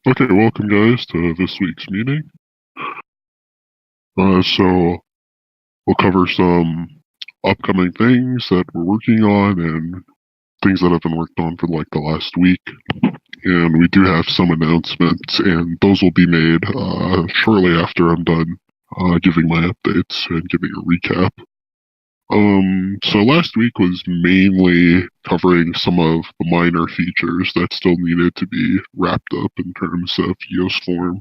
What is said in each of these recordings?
Okay, welcome guys to this week's meeting. So we'll cover some upcoming things that we're working on and things that have been worked on for like the last week. And we do have some announcements, and those will be made shortly after I'm done giving my updates and giving a recap. So last week was mainly covering some of the minor features that still needed to be wrapped up in terms of Geostorm.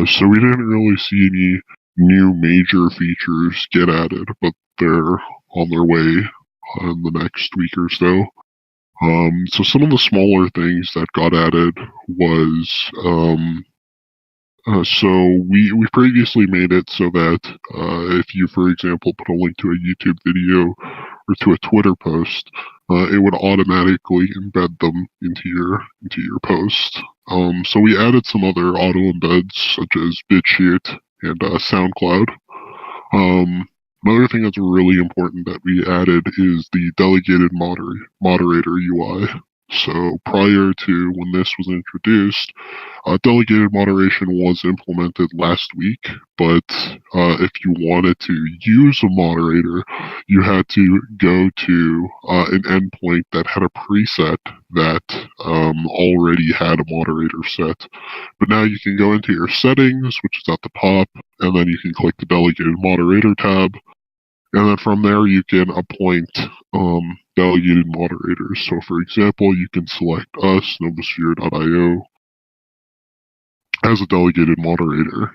So we didn't really see any new major features get added, but they're on their way in the next week or so. So some of the smaller things that got added was so we previously made it so that if you, for example, put a link to a YouTube video or to a Twitter post, it would automatically embed them into your post. So we added some other auto embeds such as BitChute and SoundCloud. Another thing that's really important that we added is the delegated moderator UI. So prior to when this was introduced, delegated moderation was implemented last week, but if you wanted to use a moderator, you had to go to an endpoint that had a preset that already had a moderator set. But now you can go into your settings, which is at the top, and then you can click the delegated moderator tab. And then from there, you can appoint delegated moderators. So, for example, you can select us, Novosphere.io, as a delegated moderator.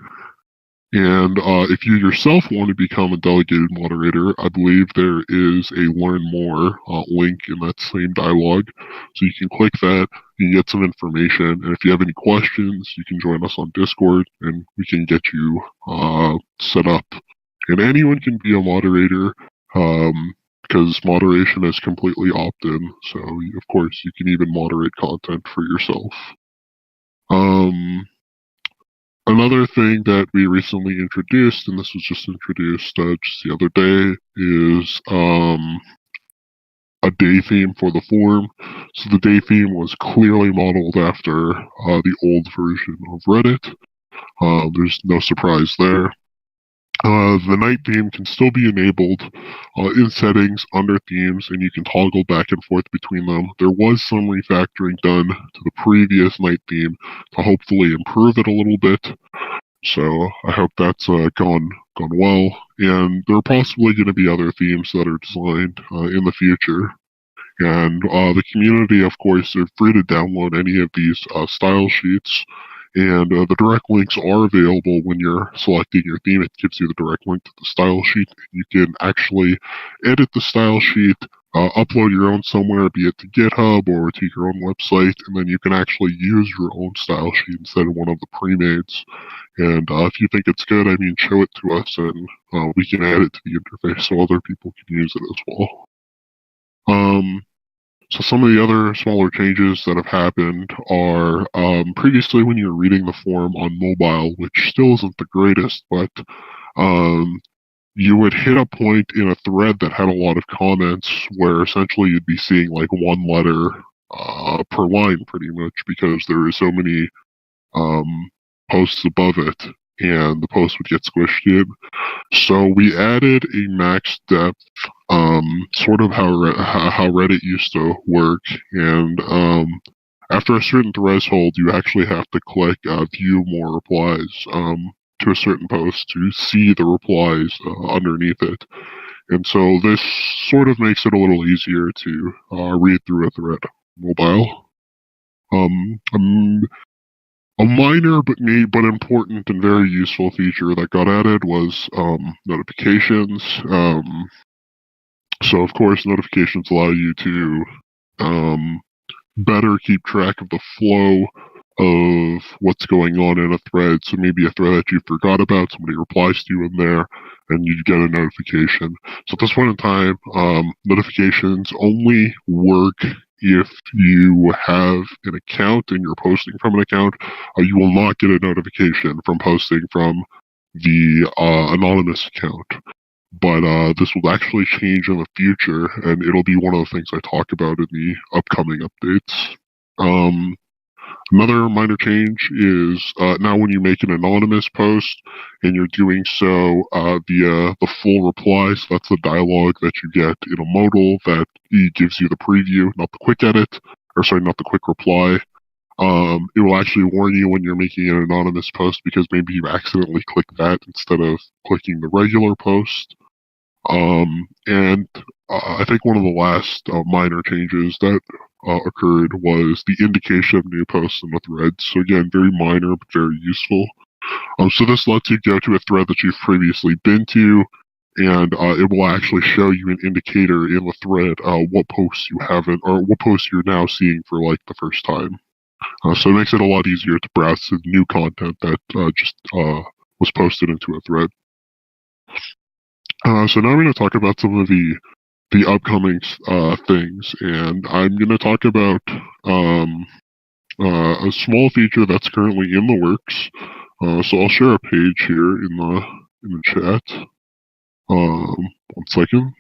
And if you yourself want to become a delegated moderator, I believe there is a Learn More link in that same dialogue. So you can click that, you can get some information, and if you have any questions, you can join us on Discord, and we can get you set up. And anyone can be a moderator, because moderation is completely opt-in. So, of course, you can even moderate content for yourself. Another thing that we recently introduced, and this was just introduced just the other day, is a day theme for the forum. So the day theme was clearly modeled after the old version of Reddit. There's no surprise there. The night theme can still be enabled in settings under themes, and you can toggle back and forth between them. There was some refactoring done to the previous night theme to hopefully improve it a little bit. So I hope that's gone well. And there are possibly going to be other themes that are designed in the future. And the community, of course, are free to download any of these style sheets. And the direct links are available when you're selecting your theme. It gives you the direct link to the style sheet. You can actually edit the style sheet, upload your own somewhere, be it to GitHub or to your own website, and then you can actually use your own style sheet instead of one of the pre-mades. And if you think it's good, I mean, show it to us, and we can add it to the interface so other people can use it as well. So some of the other smaller changes that have happened are previously when you're reading the forum on mobile, which still isn't the greatest, but you would hit a point in a thread that had a lot of comments where essentially you'd be seeing like one letter per line pretty much because there are so many posts above it and the post would get squished in. So we added a max depth, sort of how Reddit used to work, and after a certain threshold, you actually have to click view more replies to a certain post to see the replies underneath it. And so this sort of makes it a little easier to read through a thread mobile. A minor but important and very useful feature that got added was notifications. So of course, notifications allow you to better keep track of the flow of what's going on in a thread. So maybe a thread that you forgot about, somebody replies to you in there, and you get a notification. So at this point in time, notifications only work if you have an account and you're posting from an account. You will not get a notification from posting from the anonymous account. But this will actually change in the future, and it'll be one of the things I talk about in the upcoming updates. Another minor change is now when you make an anonymous post and you're doing so via the full reply, so that's the dialogue that you get in a modal that gives you the preview, not the quick edit, or sorry, not the quick reply. It will actually warn you when you're making an anonymous post because maybe you accidentally clicked that instead of clicking the regular post. And I think one of the last minor changes that occurred was the indication of new posts in the thread. So again, very minor but very useful. So this lets you go to a thread that you've previously been to, and it will actually show you an indicator in the thread what posts you haven't, or what posts you're now seeing for like the first time. So it makes it a lot easier to browse to new content that just was posted into a thread. So now I'm going to talk about some of the upcoming things, and I'm going to talk about a small feature that's currently in the works. So I'll share a page here in the chat. One second.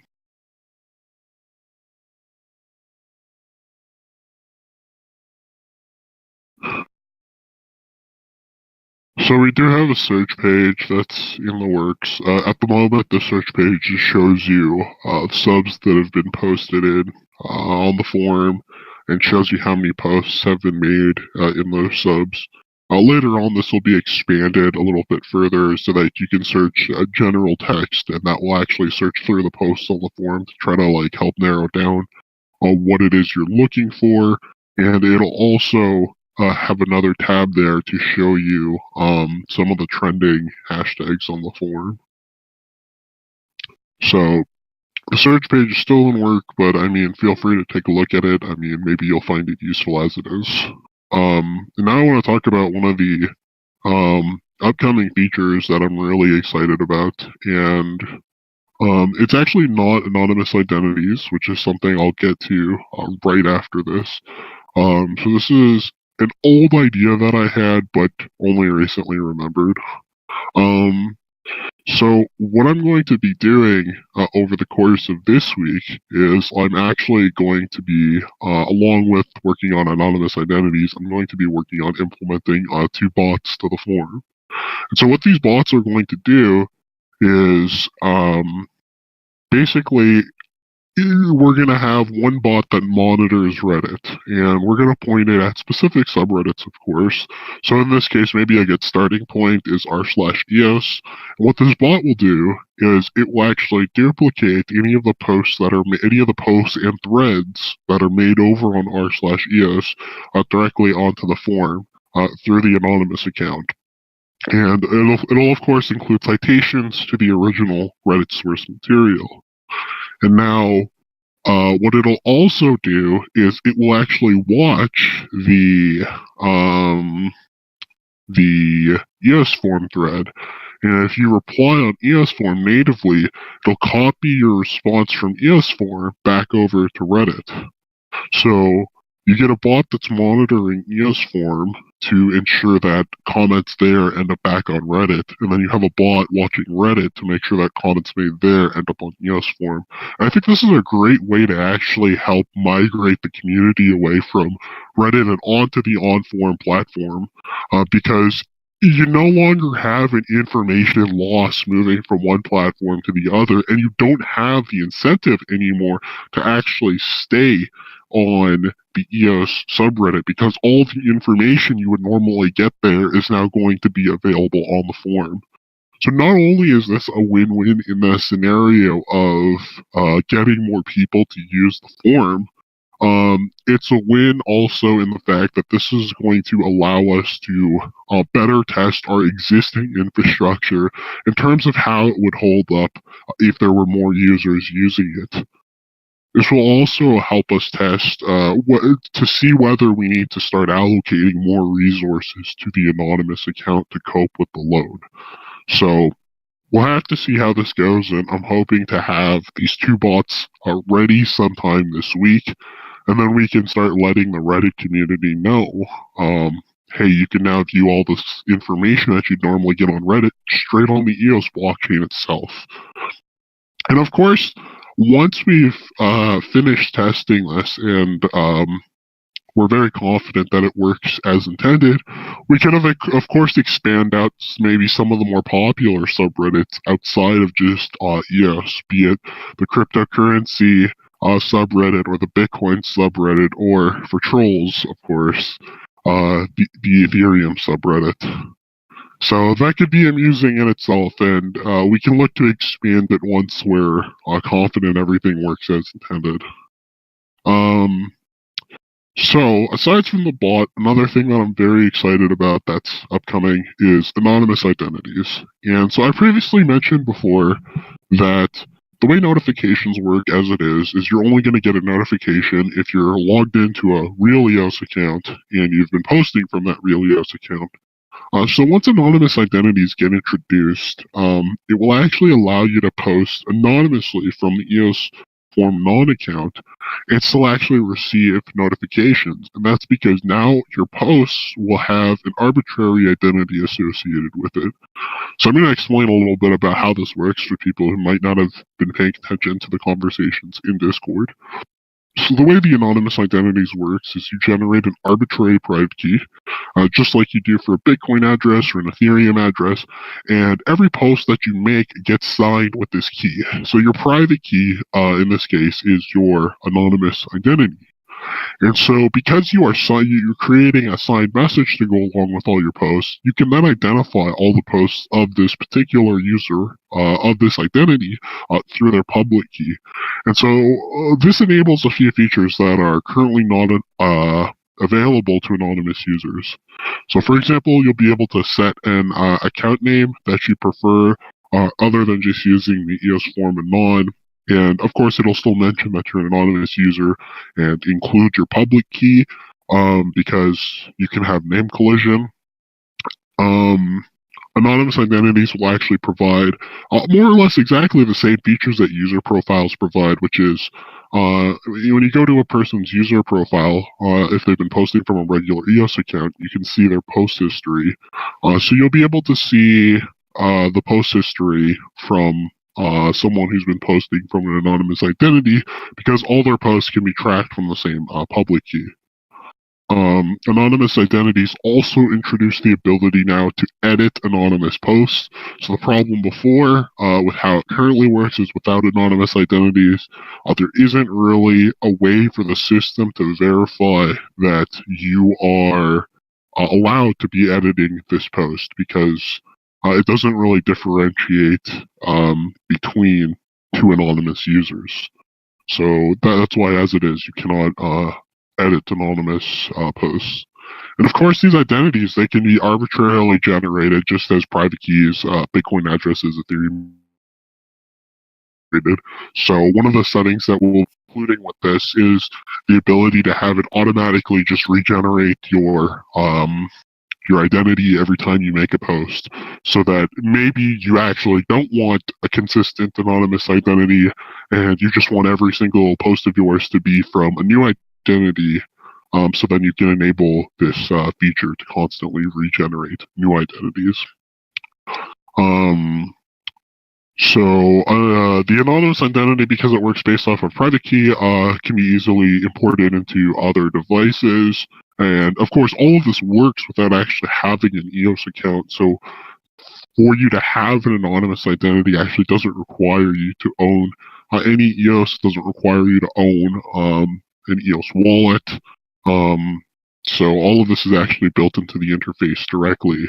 So we do have a search page that's in the works. At the moment, the search page just shows you subs that have been posted in on the forum and shows you how many posts have been made in those subs. Later on, this will be expanded a little bit further so that you can search general text, and that will actually search through the posts on the forum to try to like help narrow down what it is you're looking for, and it'll also have another tab there to show you some of the trending hashtags on the forum. So the search page is still in work, but I mean, feel free to take a look at it. I mean, maybe you'll find it useful as it is. And now I want to talk about one of the upcoming features that I'm really excited about, and it's actually not anonymous identities, which is something I'll get to right after this. So this is an old idea that I had, but only recently remembered. So what I'm going to be doing over the course of this week is I'm actually going to be, along with working on anonymous identities, I'm going to be working on implementing 2 bots to the forum. And so what these bots are going to do is basically we're going to have one bot that monitors Reddit, and we're going to point it at specific subreddits, of course. So in this case, maybe a good starting point is r/eos. And what this bot will do is it will actually duplicate any of the posts and threads that are made over on r/eos directly onto the forum through the anonymous account. And it'll of course include citations to the original Reddit source material. And now, what it'll also do is it will actually watch the EOS form thread, and if you reply on EOS form natively, it'll copy your response from EOS form back over to Reddit. So you get a bot that's monitoring EOS form to ensure that comments there end up back on Reddit, and then you have a bot watching Reddit to make sure that comments made there end up on EOS form. And I think this is a great way to actually help migrate the community away from Reddit and onto the OnForum platform, because you no longer have an information loss moving from one platform to the other, and you don't have the incentive anymore to actually stay on the EOS subreddit, because all the information you would normally get there is now going to be available on the forum. So not only is this a win-win in the scenario of getting more people to use the forum, it's a win also in the fact that this is going to allow us to better test our existing infrastructure in terms of how it would hold up if there were more users using it. This will also help us test to see whether we need to start allocating more resources to the anonymous account to cope with the load. So we'll have to see how this goes, and I'm hoping to have these 2 bots ready sometime this week, and then we can start letting the Reddit community know, hey, you can now view all this information that you'd normally get on Reddit straight on the EOS blockchain itself. And of course, once we've finished testing this and we're very confident that it works as intended, we can, of course, expand out maybe some of the more popular subreddits outside of just EOS, be it the cryptocurrency subreddit or the Bitcoin subreddit, or for trolls, of course, the Ethereum subreddit. So that could be amusing in itself, and we can look to expand it once we're confident everything works as intended. So, aside from the bot, another thing that I'm very excited about that's upcoming is anonymous identities. And so I previously mentioned before that the way notifications work as it is you're only going to get a notification if you're logged into a real EOS account and you've been posting from that real EOS account. So once anonymous identities get introduced, it will actually allow you to post anonymously from the EOS Form non-account and still actually receive notifications. And that's because now your posts will have an arbitrary identity associated with it. So I'm going to explain a little bit about how this works for people who might not have been paying attention to the conversations in Discord. So the way the anonymous identities works is you generate an arbitrary private key, just like you do for a Bitcoin address or an Ethereum address, and every post that you make gets signed with this key. So your private key, in this case, is your anonymous identity. And so because you're creating a signed message to go along with all your posts, you can then identify all the posts of this particular user of this identity through their public key. And so this enables a few features that are currently not available to anonymous users. So for example, you'll be able to set an account name that you prefer other than just using the EOS form anon. And of course, it'll still mention that you're an anonymous user and include your public key because you can have name collision. Anonymous identities will actually provide more or less exactly the same features that user profiles provide, which is when you go to a person's user profile, if they've been posting from a regular EOS account, you can see their post history. So you'll be able to see the post history from someone who's been posting from an anonymous identity because all their posts can be tracked from the same public key. Anonymous identities also introduce the ability now to edit anonymous posts. So the problem before with how it currently works is without anonymous identities, there isn't really a way for the system to verify that you are allowed to be editing this post because it doesn't really differentiate between two anonymous users. So that's why, as it is, you cannot edit anonymous posts. And of course, these identities, they can be arbitrarily generated just as private keys, Bitcoin addresses, Ethereum. So one of the settings that we'll be including with this is the ability to have it automatically just regenerate your identity every time you make a post, so that maybe you actually don't want a consistent anonymous identity and you just want every single post of yours to be from a new identity, so then you can enable this feature to constantly regenerate new identities. The anonymous identity, because it works based off of private key, can be easily imported into other devices. And of course, all of this works without actually having an EOS account. So for you to have an anonymous identity actually doesn't require you to own any EOS, doesn't require you to own an EOS wallet. So all of this is actually built into the interface directly.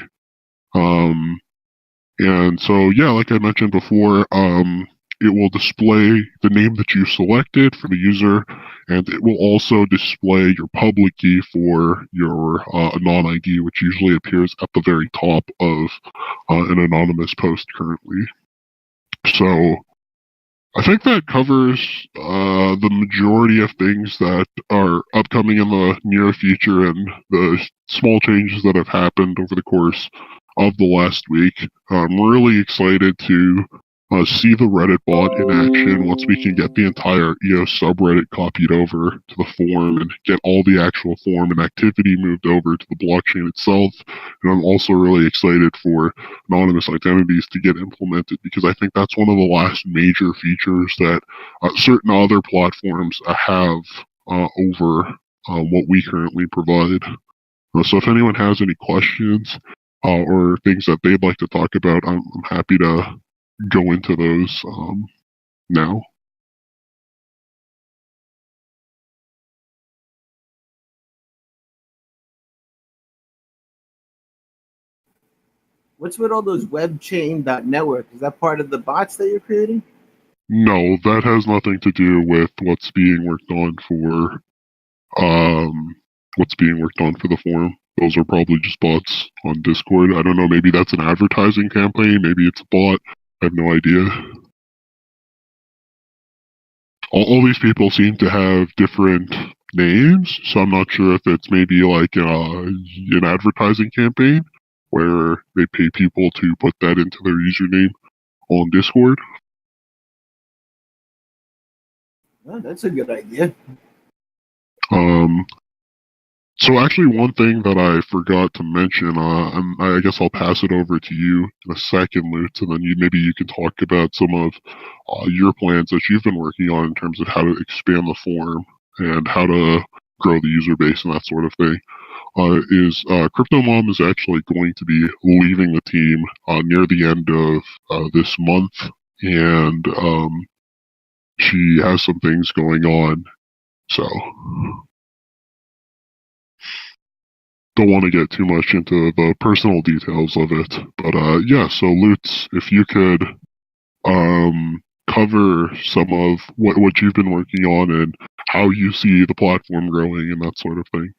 And so, yeah, like I mentioned before, it will display the name that you selected for the user, and it will also display your public key for your anon ID, which usually appears at the very top of an anonymous post currently. So I think that covers the majority of things that are upcoming in the near future and the small changes that have happened over the course of the last week. I'm really excited to see the Reddit bot in action once we can get the entire EOS subreddit copied over to the form and get all the actual form and activity moved over to the blockchain itself. And I'm also really excited for anonymous identities to get implemented because I think that's one of the last major features that certain other platforms have over what we currently provide. So if anyone has any questions or things that they'd like to talk about, I'm happy to go into those now. What's with all those webchain.network? Is that part of the bots that you're creating? No, that has nothing to do with what's being worked on for the forum. Those are probably just bots on Discord. I don't know, maybe that's an advertising campaign, maybe it's a bot. I have no idea. All these people seem to have different names, so I'm not sure if it's maybe like an advertising campaign where they pay people to put that into their username on Discord. Oh, that's a good idea. So actually, one thing that I forgot to mention, I guess I'll pass it over to you in a second, Lutz, and then maybe you can talk about some of your plans that you've been working on in terms of how to expand the forum and how to grow the user base and that sort of thing. CryptoMom is actually going to be leaving the team near the end of this month, and she has some things going on, so don't want to get too much into the personal details of it. But yeah, so Lutz, if you could cover some of what you've been working on and how you see the platform growing and that sort of thing.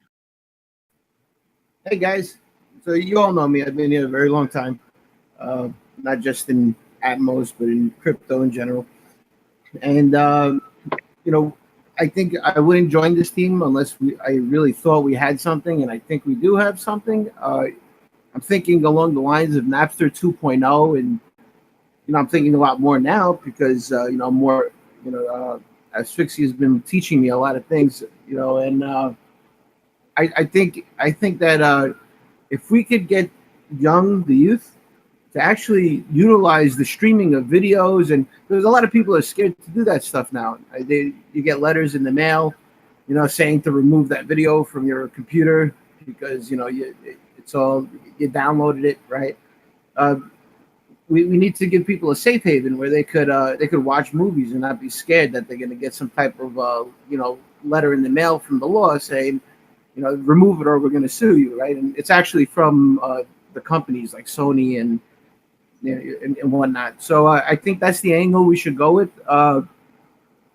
Hey guys, so you all know me. I've been here a very long time, not just in Atmos, but in crypto in general. And I think I wouldn't join this team unless I really thought we had something, and I think we do have something. I'm thinking along the lines of Napster 2.0, and I'm thinking a lot more now because more Asphyxia has been teaching me a lot of things, and I think that if we could get the youth to actually utilize the streaming of videos, and there's a lot of people are scared to do that stuff now. You get letters in the mail, saying to remove that video from your computer because it's all you downloaded it, right? We need to give people a safe haven where they could watch movies and not be scared that they're going to get some type of letter in the mail from the law saying remove it or we're going to sue you, right? And it's actually from the companies like Sony and whatnot. So I think that's the angle we should go with.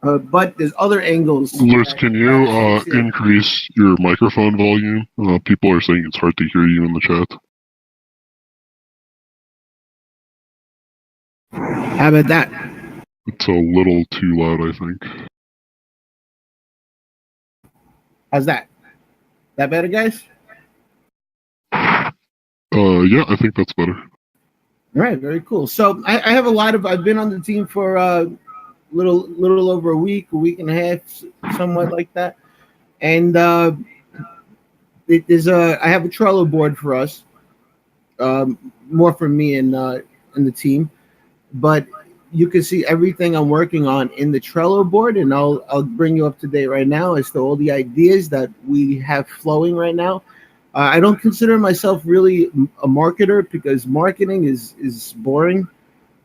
But there's other angles. Lutz, can you increase your microphone volume? People are saying it's hard to hear you in the chat. How about that? It's a little too loud, I think. How's that? That better, guys? Yeah, I think that's better. All right, very cool. So I have I've been on the team for a little over a week and a half, somewhat like that. And I have a Trello board for us, more for me and the team. But you can see everything I'm working on in the Trello board, and I'll bring you up to date right now as to all the ideas that we have flowing right now. I don't consider myself really a marketer because marketing is boring.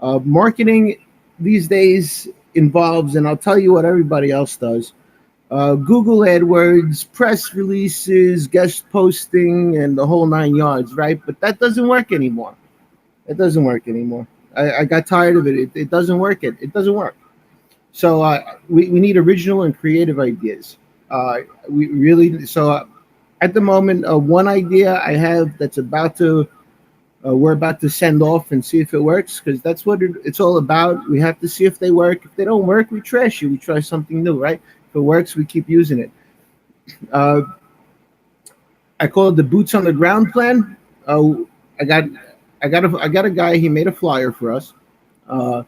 Marketing these days involves, and I'll tell you what everybody else does, Google AdWords, press releases, guest posting, and the whole 9 yards, right? But that doesn't work anymore. It doesn't work anymore. I got tired of it. It doesn't work. It doesn't work. So we need original and creative ideas. We really at the moment, one idea I have that's we're about to send off and see if it works, because that's what it's all about. We have to see if they work. If they don't work, we trash you. We try something new, right? If it works, we keep using it. I call it the boots on the ground plan. I got a guy. He made a flyer for us, and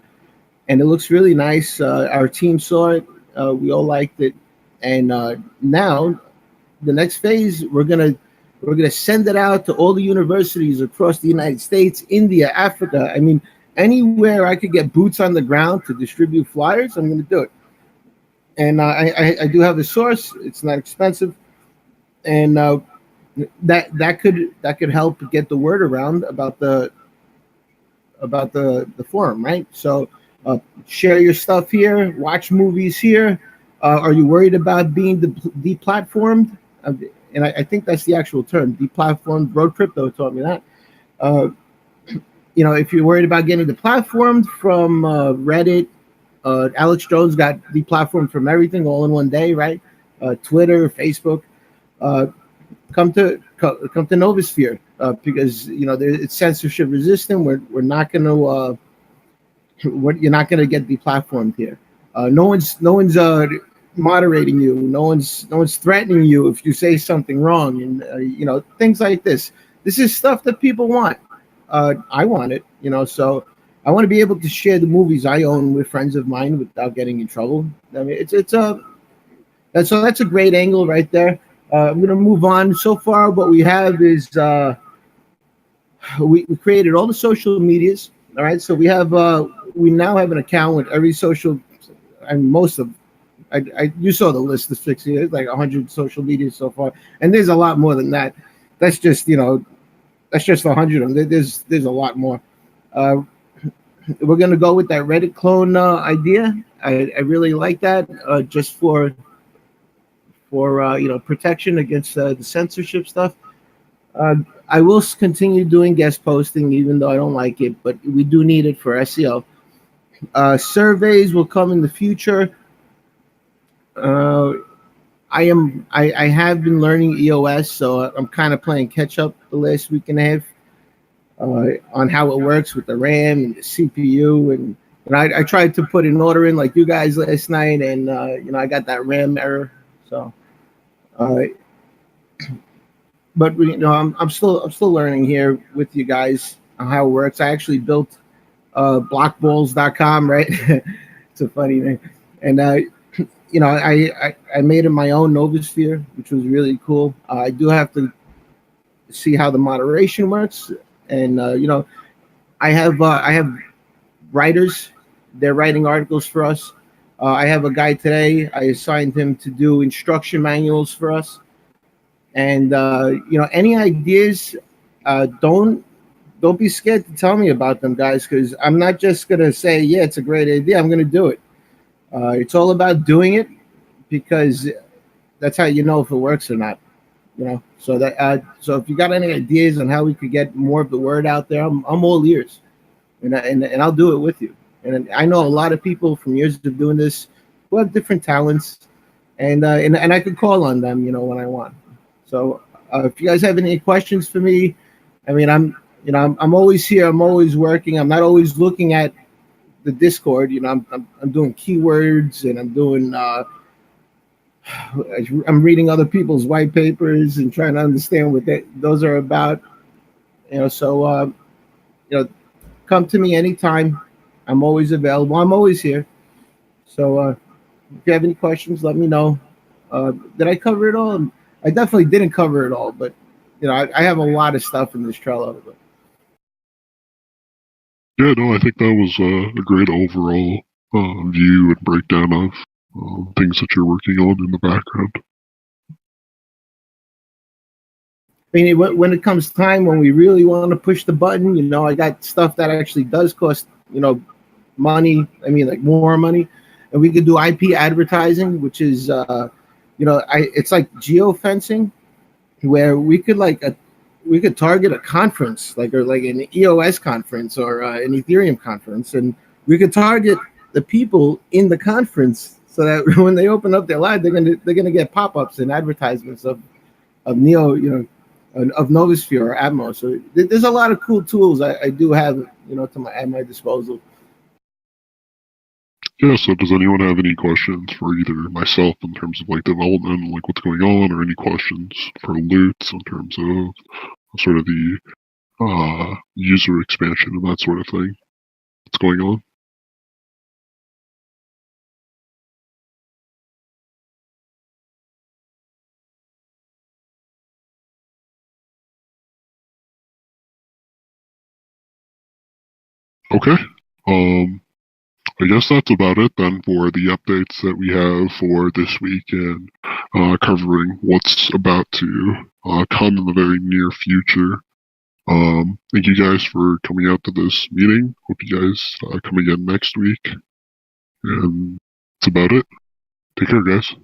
it looks really nice. Our team saw it. We all liked it, and now the next phase we're gonna send it out to all the universities across the United States, India, Africa. I mean, anywhere I could get boots on the ground to distribute flyers, I'm gonna do it. And I do have the source. It's not expensive. and that could help get the word around about the forum, right? So share your stuff here, watch movies here. Are you worried about being deplatformed? And I think that's the actual term, deplatformed. Road Crypto taught me that. Uh, if you're worried about getting deplatformed from Reddit, Alex Jones got deplatformed from everything all in one day, right? Twitter, Facebook. Uh, come to Novosphere because it's censorship resistant. We're not going to you're not going to get deplatformed here. No one's moderating you. No one's threatening you if you say something wrong, and things like this. This is stuff that people want. I want it, so I want to be able to share the movies I own with friends of mine without getting in trouble. I mean, that's a great angle right there. I'm going to move on. So far, what we have is we created all the social medias. All right, so we now have an account with every social, and most of. You saw the list of 60. There's like 100 social medias so far, and there's a lot more than that. That's just 100 of them. There's a lot more. We're gonna go with that Reddit clone idea. I really like that, just for protection against the censorship stuff. I will continue doing guest posting, even though I don't like it, but we do need it for SEO. Surveys will come in the future. I have been learning EOS, so I'm kind of playing catch up the last week and a half on how it works with the RAM and the CPU, and I tried to put an order in like you guys last night, and I got that RAM error. So, but I'm still learning here with you guys on how it works. I actually built blockballs.com, right? It's a funny name, and I made it my own Novosphere, which was really cool. I do have to see how the moderation works, and I have writers. They're writing articles for us. I have a guy today. I assigned him to do instruction manuals for us. And any ideas? Don't be scared to tell me about them, guys, because I'm not just gonna say, yeah, it's a great idea. I'm gonna do it. It's all about doing it, because that's how you know if it works or not. So if you got any ideas on how we could get more of the word out there, I'm all ears, and I'll do it with you. And I know a lot of people from years of doing this who have different talents, and I could call on them, when I want. So if you guys have any questions for me, I mean, I'm always here. I'm always working. I'm not always looking at the Discord. I'm doing keywords, and I'm doing I'm reading other people's white papers and trying to understand what those are about. So come to me anytime. I'm always available. I'm always here. So if you have any questions, let me know. Did I cover it all? I definitely didn't cover it all, but I have a lot of stuff in this Trello. But Yeah, no, I think that was a great overall view and breakdown of things that you're working on in the background. I mean, when it comes time when we really want to push the button, I got stuff that actually does cost, money. I mean, like more money, and we could do IP advertising, which is, it's like geofencing, where we could target a conference, like an EOS conference or an Ethereum conference, and we could target the people in the conference so that when they open up their live, they're gonna get pop-ups and advertisements of Neo, of Novosphere or Atmos. So there's a lot of cool tools I do have, at my disposal. Yeah, so does anyone have any questions for either myself in terms of like development and like what's going on, or any questions for Lutz in terms of sort of the user expansion and that sort of thing? What's going on? Okay. I guess that's about it then for the updates that we have for this week and covering what's about to come in the very near future. Thank you guys for coming out to this meeting. Hope you guys come again next week. And that's about it. Take care, guys.